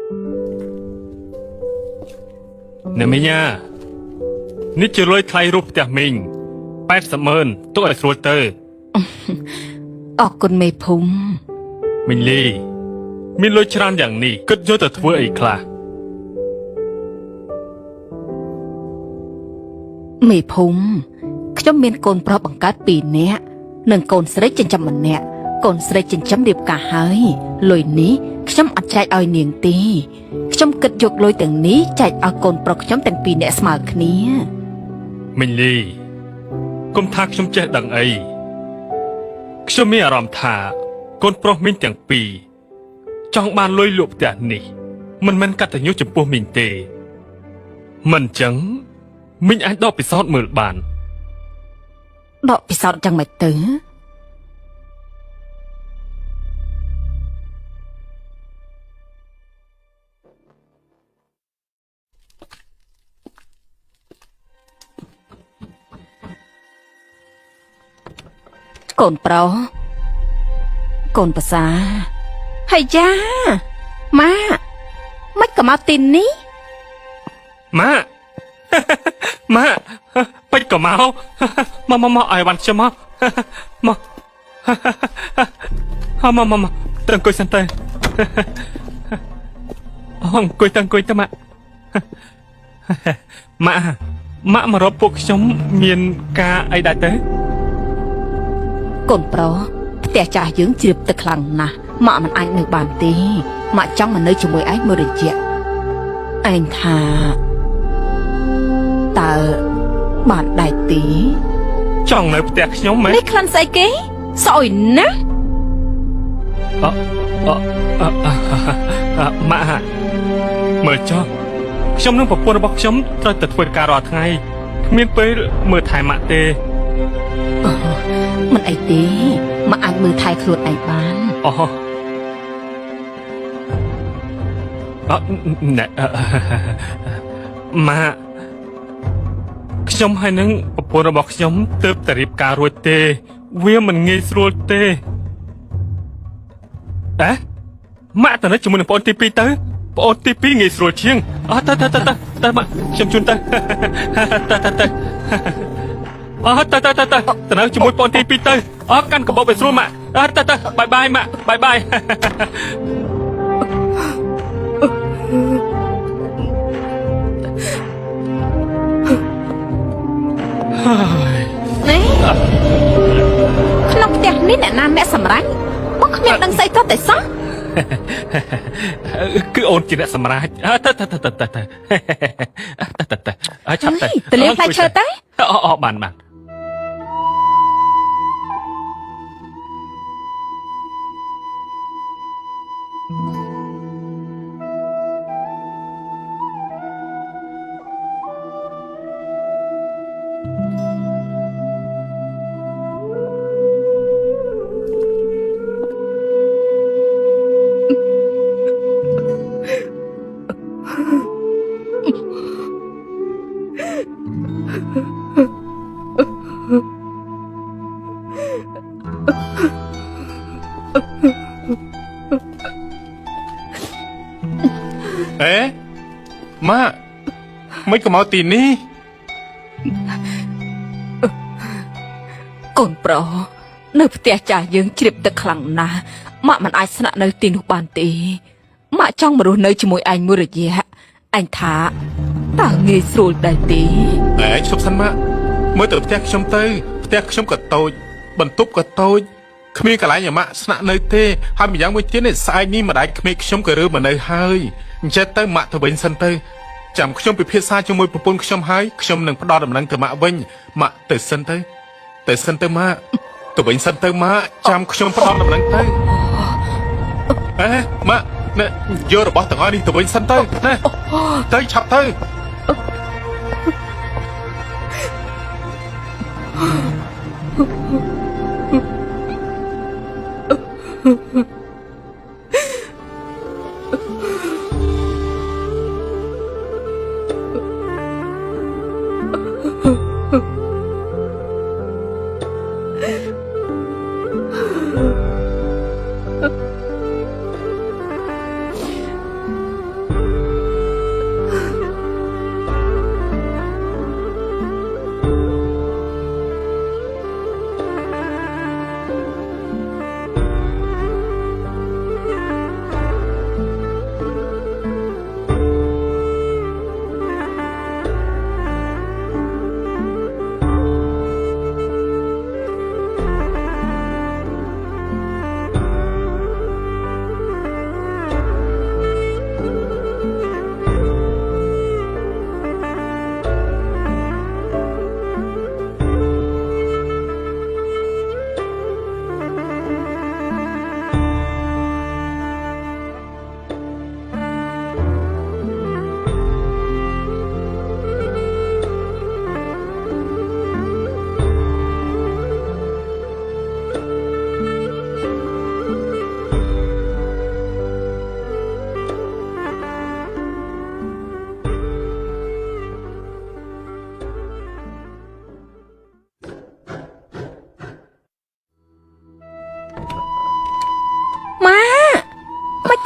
អ្នកមីងយ៉ានេះជាលុយថ្លៃរូបផ្ទះមីង80,000ទុកឲ្យស្រួលទៅអរគុណមេភូមិមីងលីមានលុយច្រើនយ៉ាងនេះគិតយកទៅធ្វើអីខ្លះមេភូមិខ្ញុំមានកូនប្រុសបង្កើត2នាក់និងកូនស្រីចិញ្ចឹមម្នាក់កូនស្រីចិញ្ចឹមរៀបការហើយលុយនេះខ្ញុំអត់ចែកឲ្យនាងទេខ្ញុំគិតយកលុយទាំងនេះចែកឲ្យកូនប្រុសខ្ញុំទាំង2នាក់ស្មើគ្នាមីងលីកុំថាខ្ញុំចេះដឹងអីខ្ញុំមានអារម្មណ៍ថាកូនប្រុសមីងទាំងពីរចង់បានលុយលក់ផ្ទះនេះមិនមែនកតញ្ញូចំពោះមីងទេមិនចឹងមីងអាចដកពិសោធន៍មើលបានដកពិសោធន៍យ៉ាងម៉េចទៅកូនប្រុសកូនប្រសាហើយយ៉ាម៉ាមិនក៏មកទីនេះម៉ាម៉ាពេចក៏មកមកឲ្យវ៉ាន់ខ្ញុំមកត្រឹងអង្គុយសិនទៅអង្គុយទៅម៉ាក់ម៉ាក់មករកពួកខ្ញុំមានការអីដែរទៅកូនប្រុសផ្ទះចាស់យើងជ្រាបទឹកខ្លាំងណាស់ម៉ាក់មិនអាចនៅបានទេម៉ាក់ចង់មកនៅជាមួយឯងមួយរយៈឯងថាតើបានដែរទេចង់នៅផ្ទះខ្ញុំមែននេះក្លិនស្អីគេស្អុយណាស់ម៉ាក់មើលចុះខ្ញុំនឹងប្រពន្ធរបស់ខ្ញុំត្រូវតែធ្វើការរាល់ថ្ងៃគ្មានពេលមើលថែម៉ាក់ទេមិនអីទេម៉ាក់អាចមើលថែខ្លួនឯងបានណែម៉ាក់ខ្ញុំហើយនឹងប្រពន្ធរបស់ខ្ញុំទើបតែរៀបការរួចទេវាមិនងាយស្រួលទេម៉ាក់តើជាមួយនឹងប្អូនទី2ទៅប្អូនទី2ងាយស្រួលជាងទៅម៉ាក់ខ្ញុំជូនទៅទៅជាមួយប្អូនទី2ទៅកាន់កបោកឲ្យស្រួលម៉ាក់ទៅបាយម៉ាក់បាយនេះក្នុងផ្ទះនេះអ្នកណាអ្នកសម្រេចបងគ្មានដឹងស្អីទៅតែសោះគឺអូនជាអ្នកសម្រេចទៅឆាប់ទៅលាងផ្លែឈើទៅបានម៉ាក់មិនក៏មកទីនេះកូនប្រុសនៅផ្ទះចាស់យើងជ្រាបទឹកខ្លាំងណាស់ម៉ាក់មិនអាចស្នាក់នៅទីនោះបានទេម៉ាក់ចង់មករស់នៅជាមួយឯងមួយរយៈឯងថាតើងាយស្រួលដែរទេឈប់សិនម៉ាក់មើលទៅផ្ទះខ្ញុំទៅផ្ទះខ្ញុំក៏តូចបន្ទប់ក៏តូចគ្មានកន្លែងឲ្យម៉ាក់ស្នាក់នៅទេហើយម្យ៉ាងមួយទៀតនេះស្អែកនេះម្ដាយក្មេកខ្ញុំក៏រើមកនៅហើយអញ្ចឹងទៅម៉ាក់ទៅវិញសិនទៅចាំខ្ញុំពិភាក្សាជាមួយប្រពន្ធខ្ញុំហើយខ្ញុំនឹងផ្ដល់ដំណឹងទៅម៉ាក់វិញម៉ាក់ទៅសិនទៅម៉ាក់ទៅវិញសិនទៅម៉ាក់ចាំខ្ញុំផ្ដល់ដំណឹងទៅម៉ាក់យករបស់ទាំងអស់នេះទៅវិញសិនទៅណាទៅឆាប់ទៅ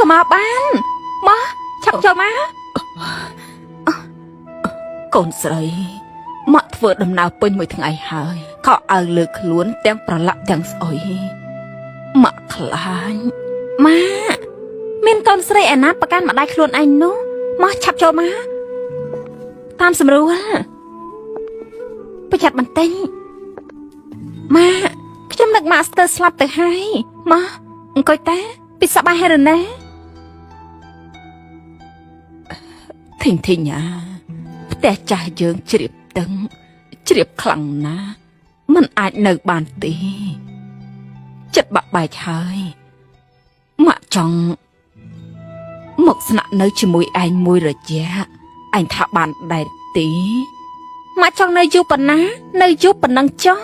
ក៏មកបានមកឆាប់ចូលមកកូនស្រីមកធ្វើដំណើរពេញមួយថ្ងៃហើយក៏អើលើខ្លួនទាំងប្រឡាក់ទាំងស្អុយមកខ្លាញ់ម៉ាមានកូនស្រីឯណាប្រកាន់ម្ដាយខ្លួនឯងនោះមកឆាប់ចូលមកតាមស្រួលប្រយ័ត្នបន្តិចម៉ាខ្ញុំនឹកម៉ាស្ទ័រស្លាប់ទៅហើយមកអង្គុយតាពីសប្បាយហើយឬណាធីងផ្ទះចាស់យើងជ្រាបដឹងជ្រាបខ្លាំងណាស់มันអាចនៅបានទេចិត្តបាក់បែកហើយម៉ាក់ចង់មកស្នាក់នៅជាមួយឯងមួយរយៈឯងថាបានដែរទេម៉ាក់ចង់នៅយូរប៉ុណ្ណានៅយូរប៉ុណ្ណឹងចុះ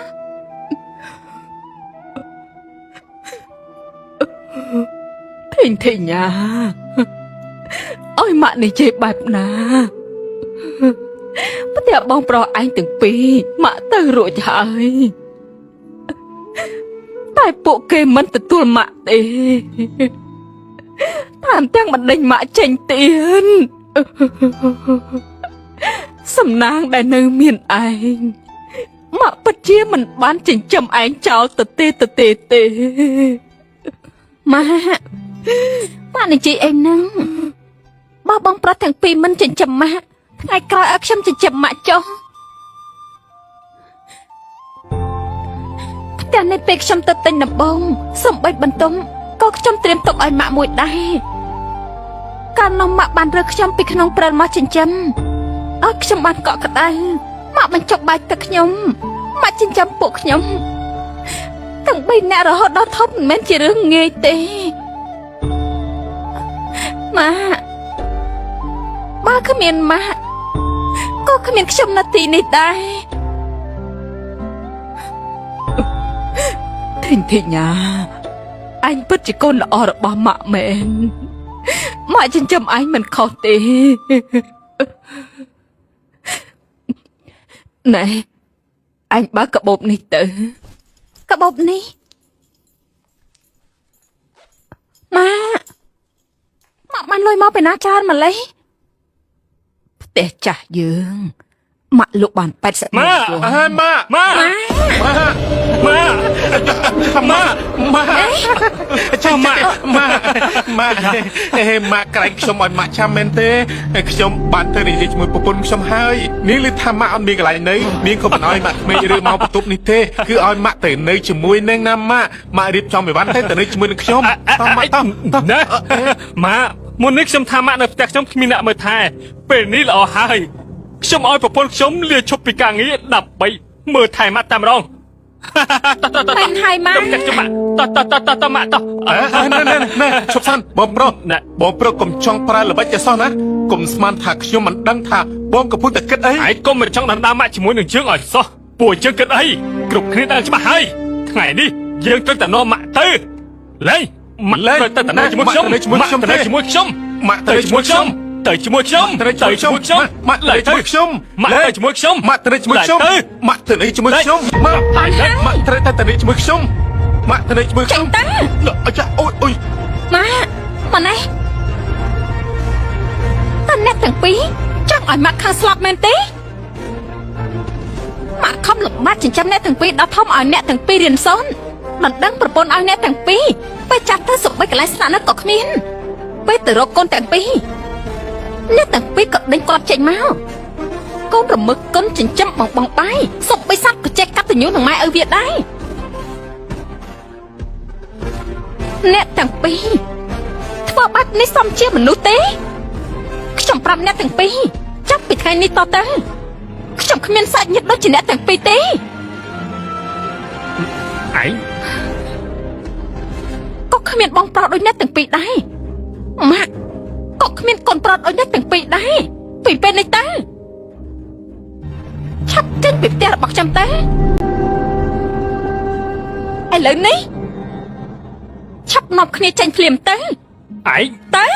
ធីងអើយម៉ាក់និយាយបែបណាផ្ទះបងប្រុសឯងទាំងពីរម៉ាក់ទៅរួចហើយតែពួកគេមិនទទួលម៉ាក់ទេតាមទាំងបណ្ដេញម៉ាក់ចេញទៀតសំណាងដែលនៅមានឯងម៉ាក់ពិតជាមិនបានចិញ្ចឹមឯងចោលទេម៉ាក់និយាយអីហ្នឹងបើបងប្រុសទាំងពីរមិនចិញ្ចឹមម៉ាក់ថ្ងៃក្រោយឲ្យខ្ញុំចិញ្ចឹមម៉ាក់ចុះផ្ទះនេះពេលខ្ញុំទៅទិញដំបងសំបីបន្ទុំក៏ខ្ញុំត្រៀមទុកឲ្យម៉ាក់មួយដែរកាលនោះម៉ាក់បានរើខ្ញុំពីក្នុងព្រិលមកចិញ្ចឹមឲ្យខ្ញុំបានកក់ក្ដៅម៉ាក់បញ្ចុកបាយទឹកខ្ញុំម៉ាក់ចិញ្ចឹមពួកខ្ញុំទាំង3នាក់រហូតដល់ធំមិនមែនជារឿងងាយទេម៉ាក់បើគ្មានម៉ាក់ក៏គ្មានខ្ញុំនៅទីនេះដែរធីងអញពិតជាកូនល្អរបស់ម៉ាក់មែនម៉ាក់ចិញ្ចឹមអញមិនខុសទេណែអញបើកកាបូបនេះទៅកាបូបនេះម៉ាក់បានលុយមកពីណាច្រើនម្លេះផ្ទះចាស់យើងម៉ាក់លក់បាន80ម៉ាក់ចាំម៉ាក់ម៉ាក់ក្រែងខ្ញុំឲ្យម៉ាក់ចាំមែនទេខ្ញុំបានទៅនិយាយជាមួយប្រពន្ធខ្ញុំហើយនាងឮថាម៉ាក់អត់មានកន្លែងនៅនាងក៏មិនឲ្យម៉ាក់ក្មេងឬមកបន្ទប់នេះទេគឺឲ្យម៉ាក់ទៅនៅជាមួយនឹងណាម៉ាក់រៀបចំអីវ៉ាន់ទៅនៅជាមួយនឹងខ្ញុំម៉ាក់ម៉ាក់មុននេះខ្ញុំថាម៉ាក់នៅផ្ទះខ្ញុំគ្មានអ្នកមើលថែពេលនេះល្អហើយខ្ញុំឲ្យប្រពន្ធខ្ញុំលាឈប់ពីការងារដើម្បីមើលថែម៉ាក់តែម្ដងហើយម៉ាក់ខ្ញុំម៉ាក់តម៉ាក់តណែឈប់សិនបងប្រុសកុំចង់ប្រើល្បិចចេះសោះណាកុំស្មានថាខ្ញុំមិនដឹងថាបងកំពុងតែគិតអីឯងកុំមិនចង់ដណ្ដើមម៉ាក់ជាមួយនឹងយើងឲ្យសោះពួកយើងគិតអីគ្រប់គ្នាដឹងច្បាស់ហើយថ្ងៃនេះយើងត្រូវតែនាំម៉ាក់ទៅលេងម៉ាក់ត្រូវតែនៅជាមួយខ្ញុំម៉ាក់ទៅជាមួយខ្ញុំម៉ាក់ទៅជាមួយខ្ញុំទៅជាមួយខ្ញុំម៉ាក់ទៅជាមួយខ្ញុំម៉ាក់ទៅជាមួយខ្ញុំម៉ាក់ទៅជាមួយខ្ញុំម៉ាក់ទៅជាមួយខ្ញុំម៉ាក់ត្រូវតែទៅជាមួយខ្ញុំម៉ាក់ទៅជាមួយខ្ញុំតាអាចាអូយម៉ាក់នេះតើអ្នកទាំងពីរចង់ឲ្យម៉ាក់ខាងស្លាប់មែនទេម៉ាក់ខំលំបាកចិញ្ចឹមអ្នកទាំងពីរដល់ធំឲ្យអ្នកទាំងពីររៀនសូនដណ្ដឹងប្រពន្ធឲ្យអ្នកទាំងពីរពេលចាស់ទៅសុបិកន្លែងស្នាក់នៅក៏គ្មានពេលទៅរកកូនទាំងពីរអ្នកទាំងពីរក៏ដេញគាត់ចេញមកកូនរមឹកគុណចិញ្ចឹមបងបាយសុបិស័តក៏ចេះកាត់ទញ្ញូនឹងម៉ែឲ្យវាដែរអ្នកទាំងពីរធ្វើបែបនេះសមជាមនុស្សទេខ្ញុំប្រាប់អ្នកទាំងពីរចាប់ពីថ្ងៃនេះតទៅខ្ញុំគ្មានសាច់ញាតិដូចជាអ្នកទាំងពីរទេឯងក៏គ្មានបងប្រុសដូចអ្នកទាំងពីរដែរម៉ាក់ក៏គ្មានកូនប្រុសដូចអ្នកទាំងពីរដែរពីពេលនេះទៅឆាប់ចេញពីផ្ទះរបស់ខ្ញុំទៅឥឡូវនេះឆាប់នាំគ្នាចេញភ្លាមទៅឯងទៅ